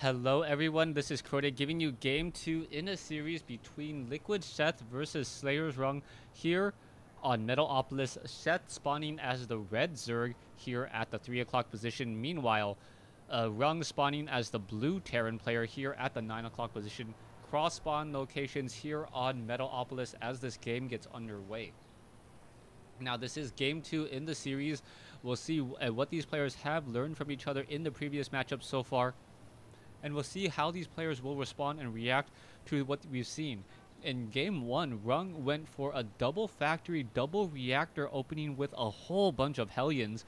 Hello everyone, this is Crode giving you game 2 in a series between Liquid Sheth versus SlayerS Ryung here on Metalopolis. Sheth spawning as the red Zerg here at the 3 o'clock position. Meanwhile, Ryung spawning as the blue Terran player here at the 9 o'clock position. Cross spawn locations here on Metalopolis as this game gets underway. Now this is game 2 in the series. We'll see what these players have learned from each other in the previous matchups so far. And we'll see how these players will respond and react to what we've seen. In game 1, Ryung went for a double factory, double reactor opening with a whole bunch of Hellions,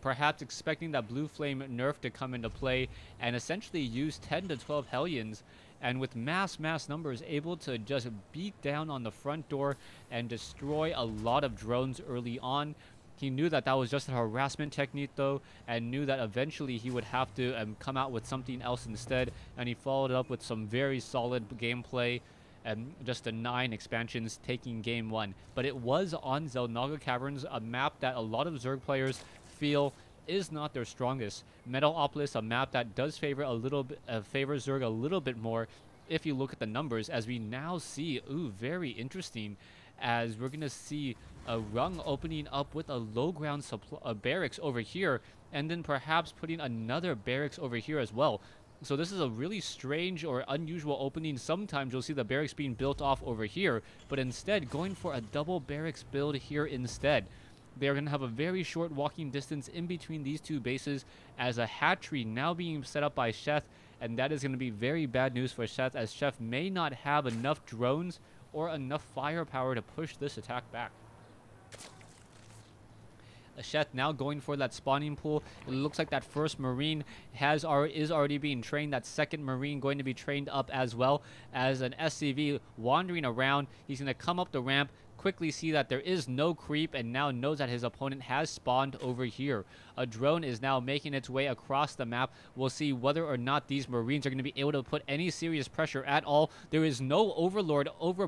perhaps expecting that Blue Flame nerf to come into play and essentially use 10 to 12 Hellions, and with mass numbers able to just beat down on the front door and destroy a lot of drones early on. He knew that that was just a harassment technique though, and knew that eventually he would have to come out with something else instead, and he followed it up with some very solid gameplay and just the 9 expansions taking game 1. But it was on Xel'Naga Caverns, a map that a lot of Zerg players feel is not their strongest. Metalopolis, a map that does favor a little bit, favors Zerg a little bit more if you look at the numbers, as we now see, very interesting, as we're going to see Ryung opening up with a low ground barracks over here, and then perhaps putting another barracks over here as well. So this is a really strange or unusual opening. Sometimes you'll see the barracks being built off over here, but instead going for a double barracks build here instead. They're going to have a very short walking distance in between these two bases, as a hatchery now being set up by Sheth, and that is going to be very bad news for Sheth, as Sheth may not have enough drones or enough firepower to push this attack back. Sheth now going for that spawning pool. It looks like that first Marine is already being trained. That second Marine going to be trained up as well, as an SCV wandering around. He's going to come up the ramp, quickly see that there is no creep, and now knows that his opponent has spawned over here. A drone is now making its way across the map. We'll see whether or not these Marines are going to be able to put any serious pressure at all. There is no Overlord over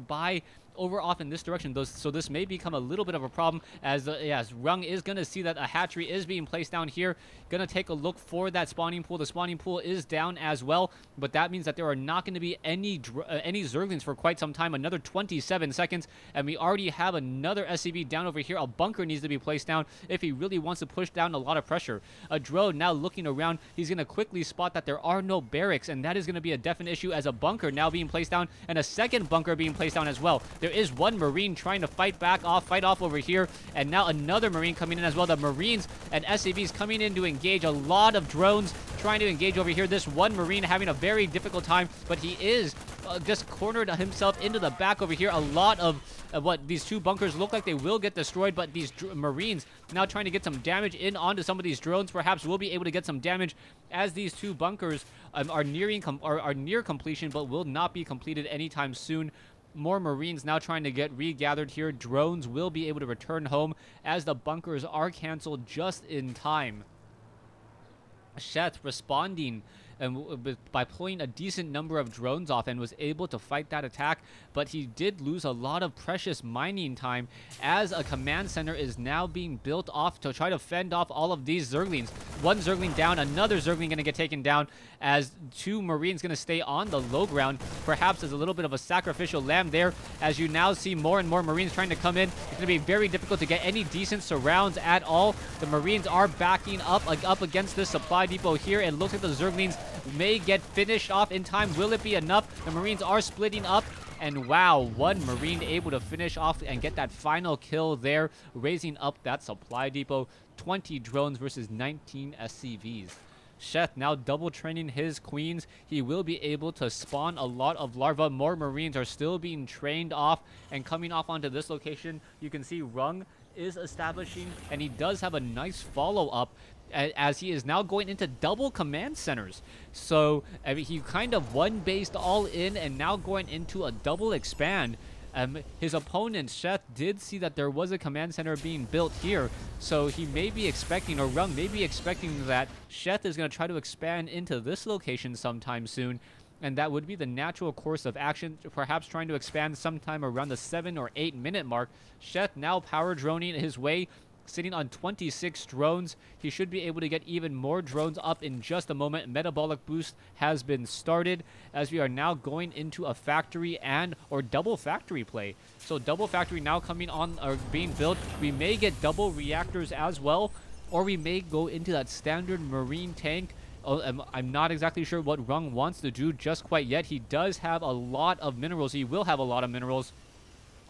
off in this direction, so this may become a little bit of a problem, as Ryung is going to see that a hatchery is being placed down here. Going to take a look for that spawning pool. The spawning pool is down as well, but that means that there are not going to be any Zerglings for quite some time. Another 27 seconds, and we already have another SCV down over here. A bunker needs to be placed down if he really wants to push down a lot of pressure. A drone now looking around. He's going to quickly spot that there are no barracks, and that is going to be a definite issue, as a bunker now being placed down and a second bunker being placed down as well. There is one Marine trying to fight off over here, and now another Marine coming in as well. The Marines and SCVs coming in to engage. A lot of drones trying to engage over here. This one Marine having a very difficult time, but he is just cornered himself into the back over here. A lot of what these two bunkers look like they will get destroyed, but these Marines now trying to get some damage in onto some of these drones. Perhaps will be able to get some damage, as these two bunkers are near completion, but will not be completed anytime soon. More Marines now trying to get regathered here. Drones will be able to return home, as the bunkers are canceled just in time. Sheth responding by pulling a decent number of drones off, and was able to fight that attack, but he did lose a lot of precious mining time, as a command center is now being built off to try to fend off all of these Zerglings. One Zergling down, another Zergling going to get taken down, as two Marines going to stay on the low ground. Perhaps as a little bit of a sacrificial lamb there, as you now see more and more Marines trying to come in. It's going to be very difficult to get any decent surrounds at all. The Marines are backing up against this supply depot here. It looks like the Zerglings may get finished off in time. Will it be enough? The Marines are splitting up, and wow, one Marine able to finish off and get that final kill there, raising up that supply depot. 20 drones versus 19 SCVs. Sheth now double training his queens. He will be able to spawn a lot of larvae. More Marines are still being trained off and coming off onto this location. You can see Ryung is establishing, and he does have a nice follow-up, as he is now going into double command centers. So I mean, he kind of one-based all in, and now going into a double expand. His opponent, Sheth, did see that there was a command center being built here, so he may be expecting, or Ryung may be expecting, that Sheth is going to try to expand into this location sometime soon, and that would be the natural course of action, perhaps trying to expand sometime around the 7 or 8 minute mark. Sheth now power droning his way sitting on 26 drones. He should be able to get even more drones up in just a moment. Metabolic boost has been started as we are now going into a factory or double factory play. So double factory now coming on or being built. We may get double reactors as well, or we may go into that standard marine tank. I'm not exactly sure what Ryung wants to do just quite yet. He does have a lot of minerals. He will have a lot of minerals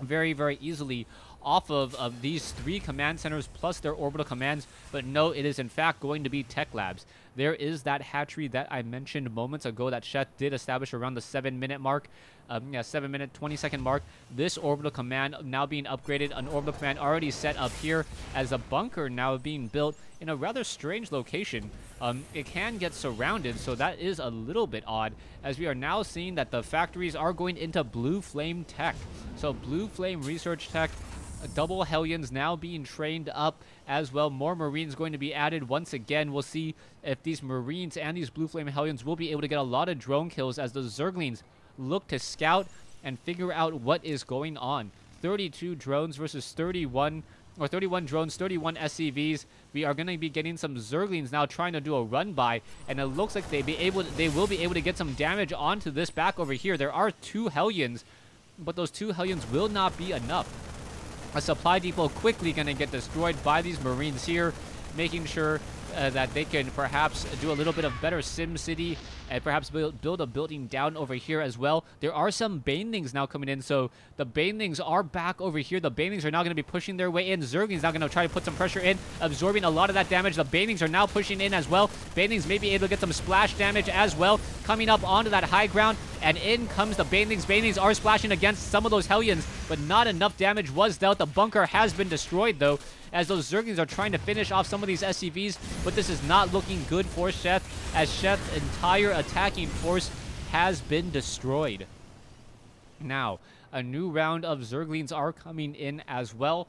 very, very easily off of these 3 command centers plus their orbital commands. But no, it is in fact going to be tech labs. There is that hatchery that I mentioned moments ago that Sheth did establish around the 7-minute mark. 7-minute, 20-second mark. This orbital command now being upgraded. An orbital command already set up here as a bunker now being built in a rather strange location. It can get surrounded, so that is a little bit odd, as we are now seeing that the factories are going into Blue Flame Tech. So Blue Flame Research Tech, double Hellions now being trained up as well. More Marines going to be added once again. We'll see if these Marines and these Blue Flame Hellions will be able to get a lot of drone kills as the Zerglings look to scout and figure out what is going on. 32 drones versus 31 drones, 31 SCVs. We are going to be getting some Zerglings now trying to do a run by, and it looks like they will be able to get some damage onto this back over here. There are 2 Hellions, but those 2 Hellions will not be enough. A supply depot quickly going to get destroyed by these Marines here, making sure that they can perhaps do a little bit of better SimCity and perhaps build a building down over here as well. There are some Banelings now coming in, so the Banelings are back over here. The Banelings are now going to be pushing their way in. Zerglings now going to try to put some pressure in, absorbing a lot of that damage. The Banelings are now pushing in as well. Banelings may be able to get some splash damage as well, coming up onto that high ground, and in comes the Banelings. Banelings are splashing against some of those Hellions, but not enough damage was dealt. The bunker has been destroyed, though, as those Zerglings are trying to finish off some of these SCVs, but this is not looking good for Sheth, as Sheth's entire attacking force has been destroyed. Now, a new round of Zerglings are coming in as well.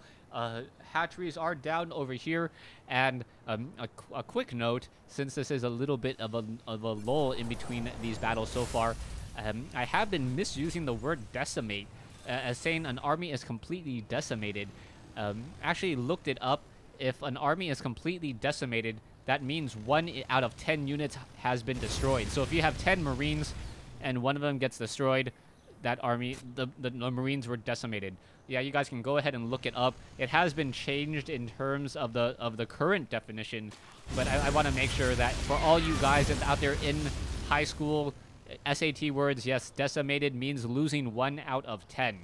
Hatcheries are down over here, and a quick note, since this is a little bit of a lull in between these battles so far, I have been misusing the word decimate, as saying an army is completely decimated. Actually looked it up. If an army is completely decimated, that means 1 out of 10 units has been destroyed. So if you have 10 Marines and 1 of them gets destroyed, that army, the Marines were decimated. Yeah, you guys can go ahead and look it up. It has been changed in terms of the current definition, but I want to make sure that for all you guys that's out there in high school, SAT words, yes, decimated means losing 1 out of 10.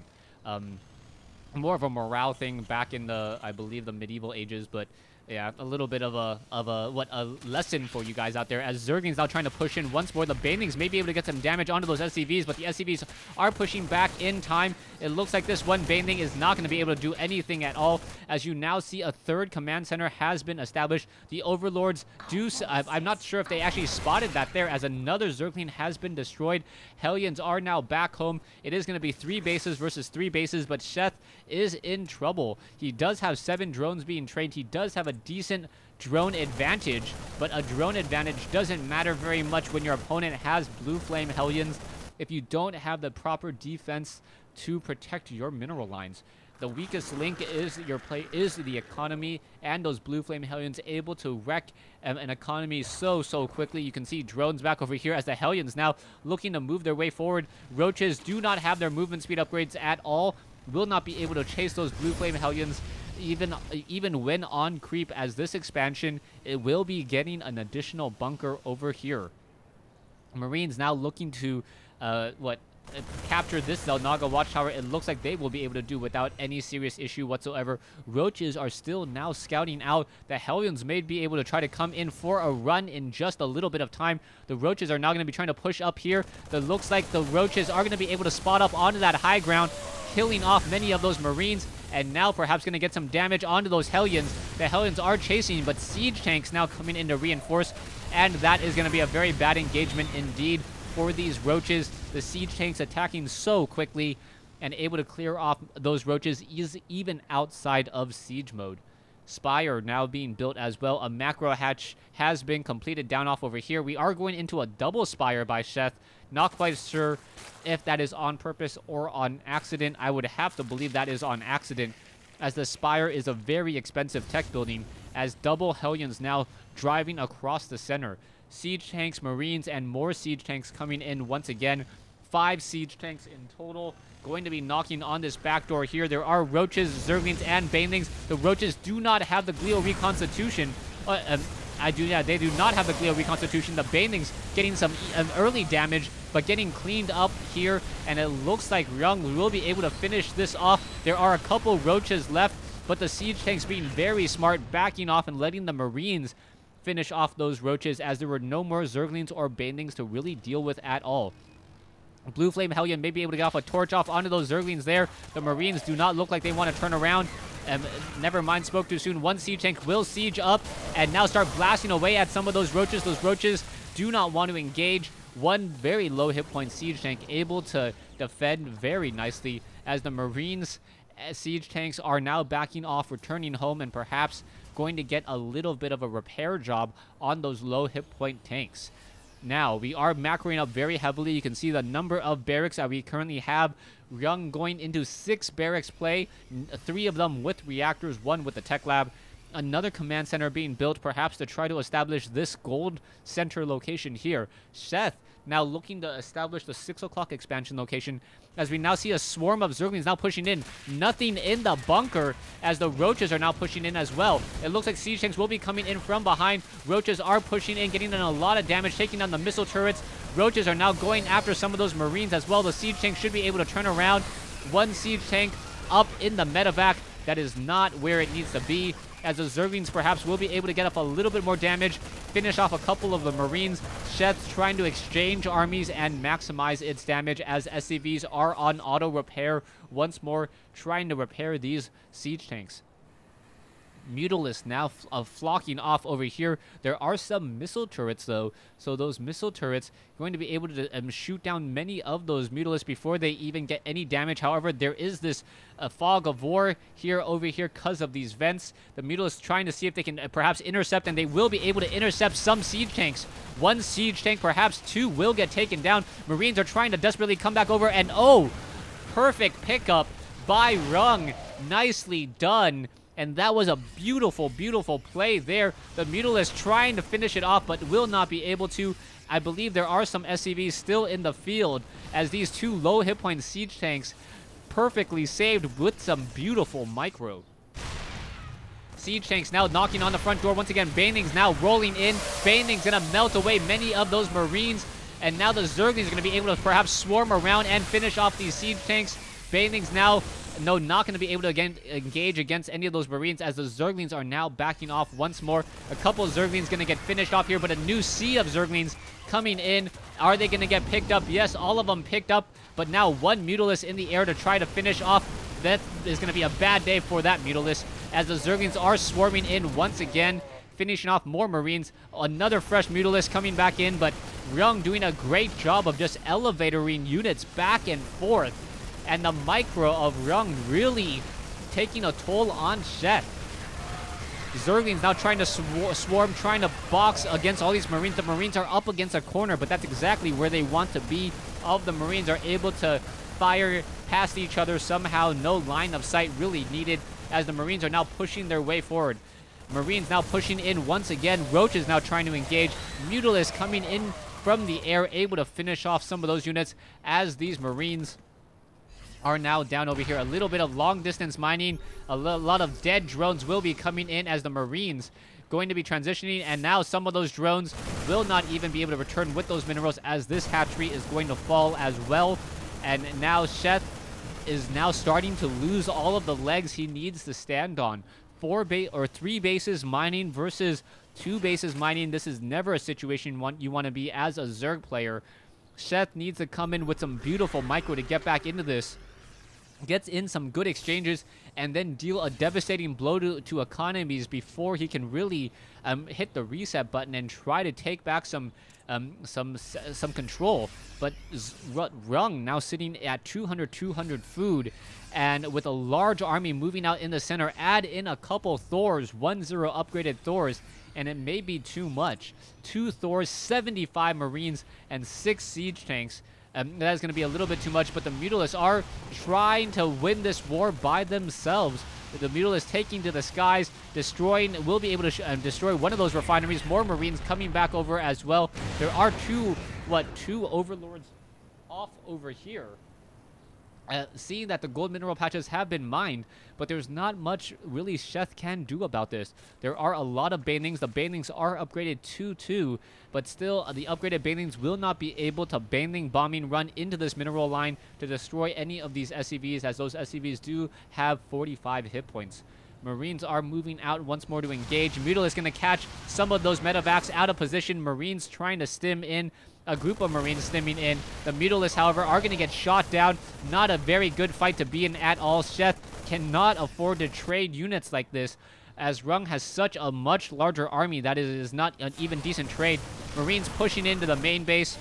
More of a morale thing back in the, I believe, the medieval ages, but yeah, a little bit of a lesson for you guys out there, as Zerglings now trying to push in once more. The Banelings may be able to get some damage onto those SCVs, but the SCVs are pushing back in time. It looks like this one Baneling is not going to be able to do anything at all, as you now see a 3rd command center has been established. The Overlords do, I'm not sure if they actually spotted that there, as another Zergling has been destroyed. Hellions are now back home. It is going to be 3 bases versus 3 bases, but Sheth is in trouble. He does have 7 drones being trained. He does have a decent drone advantage, but a drone advantage doesn't matter very much when your opponent has Blue Flame Hellions if you don't have the proper defense to protect your mineral lines. The weakest link is the economy, and those Blue Flame Hellions able to wreck an economy so quickly. You can see drones back over here as the Hellions now looking to move their way forward. Roaches do not have their movement speed upgrades at all, will not be able to chase those Blue Flame Hellions even when on creep, as this expansion, it will be getting an additional bunker over here. Marines now looking to capture this Zelnaga watchtower. It looks like they will be able to do without any serious issue whatsoever. Roaches are still now scouting out. The Hellions may be able to try to come in for a run in just a little bit of time. The Roaches are now going to be trying to push up here. It looks like the Roaches are going to be able to spot up onto that high ground, killing off many of those Marines, and now perhaps going to get some damage onto those Hellions. The Hellions are chasing, but siege tanks now coming in to reinforce, and that is going to be a very bad engagement indeed for these Roaches. The siege tanks attacking so quickly and able to clear off those Roaches even outside of siege mode. Spire now being built as well. A macro hatch has been completed down off over here. We are going into a double Spire by Sheth. Not quite sure if that is on purpose or on accident. I would have to believe that is on accident, as the Spire is a very expensive tech building, as double Hellions now driving across the center. Siege tanks, Marines, and more siege tanks coming in once again. 5 siege tanks in total going to be knocking on this back door here. There are Roaches, Zerglings, and Banelings. The Roaches do not have the Glio Reconstitution. They do not have the Glio Reconstitution. The Banelings getting some early damage, but getting cleaned up here, and it looks like Ryung will be able to finish this off. There are a couple Roaches left, but the siege tanks being very smart, backing off and letting the Marines finish off those Roaches, as there were no more Zerglings or Banelings to really deal with at all. Blue Flame Hellion may be able to get off a torch off onto those Zerglings there. The Marines do not look like they want to turn around. Never mind, spoke too soon. One siege tank will siege up and now start blasting away at some of those Roaches. Those Roaches do not want to engage. One very low hit point siege tank able to defend very nicely, as the Marines siege tanks are now backing off, returning home, and perhaps going to get a little bit of a repair job on those low hit point tanks. Now, we are macroing up very heavily. You can see the number of barracks that we currently have. Ryung going into 6 barracks play, 3 of them with reactors, 1 with the tech lab. Another command center being built, perhaps to try to establish this gold center location here. Sheth now looking to establish the 6 o'clock expansion location, as we now see a swarm of Zerglings now pushing in. Nothing in the bunker, as the Roaches are now pushing in as well. It looks like siege tanks will be coming in from behind. Roaches are pushing in, getting in a lot of damage, taking down the missile turrets. Roaches are now going after some of those Marines as well. The siege tank should be able to turn around. One siege tank up in the medevac. That is not where it needs to be, as the Zerglings perhaps will be able to get up a little bit more damage, finish off a couple of the Marines. Sheth's trying to exchange armies and maximize its damage, as SCVs are on auto repair once more, trying to repair these siege tanks. Mutalisks now flocking off over here. There are some missile turrets though, so those missile turrets going to be able to shoot down many of those Mutalisks before they even get any damage. However, there is this fog of war here over here because of these vents. The Mutalisks trying to see if they can perhaps intercept, and they will be able to intercept some siege tanks. 1 siege tank, perhaps 2 will get taken down. Marines are trying to desperately come back over, and oh, perfect pickup by Ryung. Nicely done. And that was a beautiful, beautiful play there. The Mutalisks trying to finish it off, but will not be able to. I believe there are some SCVs still in the field, as these 2 low hit point siege tanks perfectly saved with some beautiful micro. Siege tanks now knocking on the front door once again. Banelings now rolling in. Banelings gonna melt away many of those Marines. And now the Zerglings are gonna be able to perhaps swarm around and finish off these siege tanks. Banelings now, no, not going to be able to engage against any of those Marines, as the Zerglings are now backing off once more. A couple of Zerglings going to get finished off here, but a new sea of Zerglings coming in. Are they going to get picked up? Yes, all of them picked up, but now 1 Mutalisk in the air to try to finish off. That is going to be a bad day for that Mutalisk, as the Zerglings are swarming in once again, finishing off more Marines. Another fresh Mutalisk coming back in, but Ryung doing a great job of just elevatoring units back and forth. And the micro of Ryung really taking a toll on Sheth. Zerglings now trying to swarm, trying to box against all these Marines. The Marines are up against a corner, but that's exactly where they want to be. All of the Marines are able to fire past each other somehow. No line of sight really needed, as the Marines are now pushing their way forward. Marines now pushing in once again. Roaches now trying to engage. Mutalisks coming in from the air, able to finish off some of those units, as these Marines are now down over here. A little bit of long distance mining. A lot of dead drones will be coming in, as the Marines going to be transitioning, and now some of those drones will not even be able to return with those minerals, as this hatchery is going to fall as well. And now Sheth is now starting to lose all of the legs he needs to stand on. 3 bases mining versus 2 bases mining. This is never a situation you want to be as a Zerg player. Sheth needs to come in with some beautiful micro to get back into this. Gets in some good exchanges, and then deal a devastating blow to economies before he can really hit the reset button and try to take back some control. But Ryung now sitting at 200 food, and with a large army moving out in the center. Add in a couple Thors, 1-0 upgraded Thors, and it may be too much. 2 Thors, 75 Marines, and 6 siege tanks. That is going to be a little bit too much, but the Mutalisks are trying to win this war by themselves. The Mutalisks taking to the skies, will be able to destroy one of those refineries. More Marines coming back over as well. There are two Overlords off over here. Seeing that the gold mineral patches have been mined, but there's not much really Sheth can do about this. There are a lot of banelings. The banelings are upgraded 2-2, but still the upgraded banelings will not be able to baneling bombing run into this mineral line to destroy any of these SCVs, as those SCVs do have 45 hit points. Marines are moving out once more to engage. Mutalisks going to catch some of those medevacs out of position. Marines trying to stim in. A group of Marines stimming in. The Mutalisks, however, are going to get shot down. Not a very good fight to be in at all. Sheth cannot afford to trade units like this, as Ryung has such a much larger army that it is not an even decent trade. Marines pushing into the main base.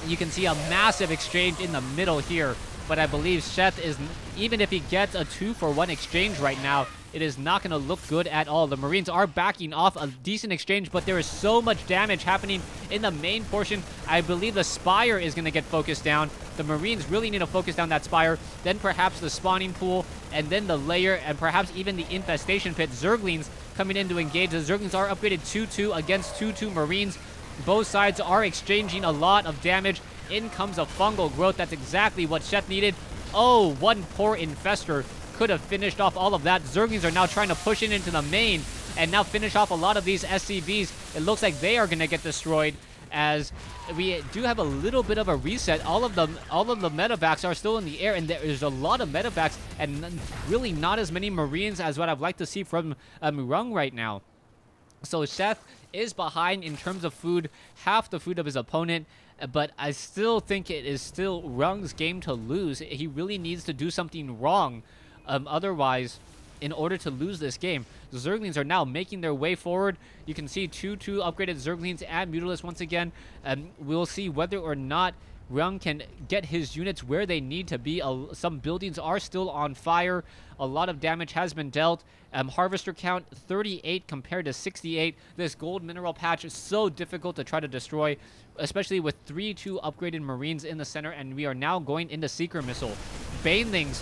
You can see a massive exchange in the middle here, but I believe Sheth is, even if he gets a 2-for-1 exchange right now, it is not going to look good at all. The Marines are backing off a decent exchange, but there is so much damage happening in the main portion. I believe the Spire is going to get focused down. The Marines really need to focus down that Spire, then perhaps the spawning pool, and then the layer, and perhaps even the infestation pit. Zerglings coming in to engage. The Zerglings are upgraded 2-2 against 2-2 Marines. Both sides are exchanging a lot of damage. In comes a fungal growth. That's exactly what Sheth needed. Oh, one poor infester could have finished off all of that. Zerglings are now trying to push into the main and now finish off a lot of these SCVs. It looks like they are going to get destroyed, as we do have a little bit of a reset. All of the medevacs are still in the air, and there is a lot of medevacs and really not as many Marines as what I'd like to see from Ryung right now. So Sheth is behind in terms of food, half the food of his opponent, but I still think it is still Ryung's game to lose. He really needs to do something wrong. Otherwise, in order to lose this game, the Zerglings are now making their way forward. You can see 2-2 upgraded Zerglings and Mutalisks once again. We'll see whether or not Ryung can get his units where they need to be. Some buildings are still on fire. A lot of damage has been dealt. Harvester count 38 compared to 68. This gold mineral patch is so difficult to try to destroy, especially with 3-2 upgraded Marines in the center, and we are now going into Seeker Missile. Banelings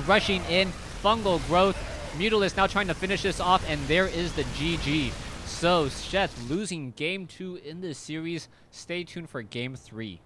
rushing in, fungal growth. Mutalisks now trying to finish this off, and there is the GG. So Sheth losing game 2 in this series. Stay tuned for game 3.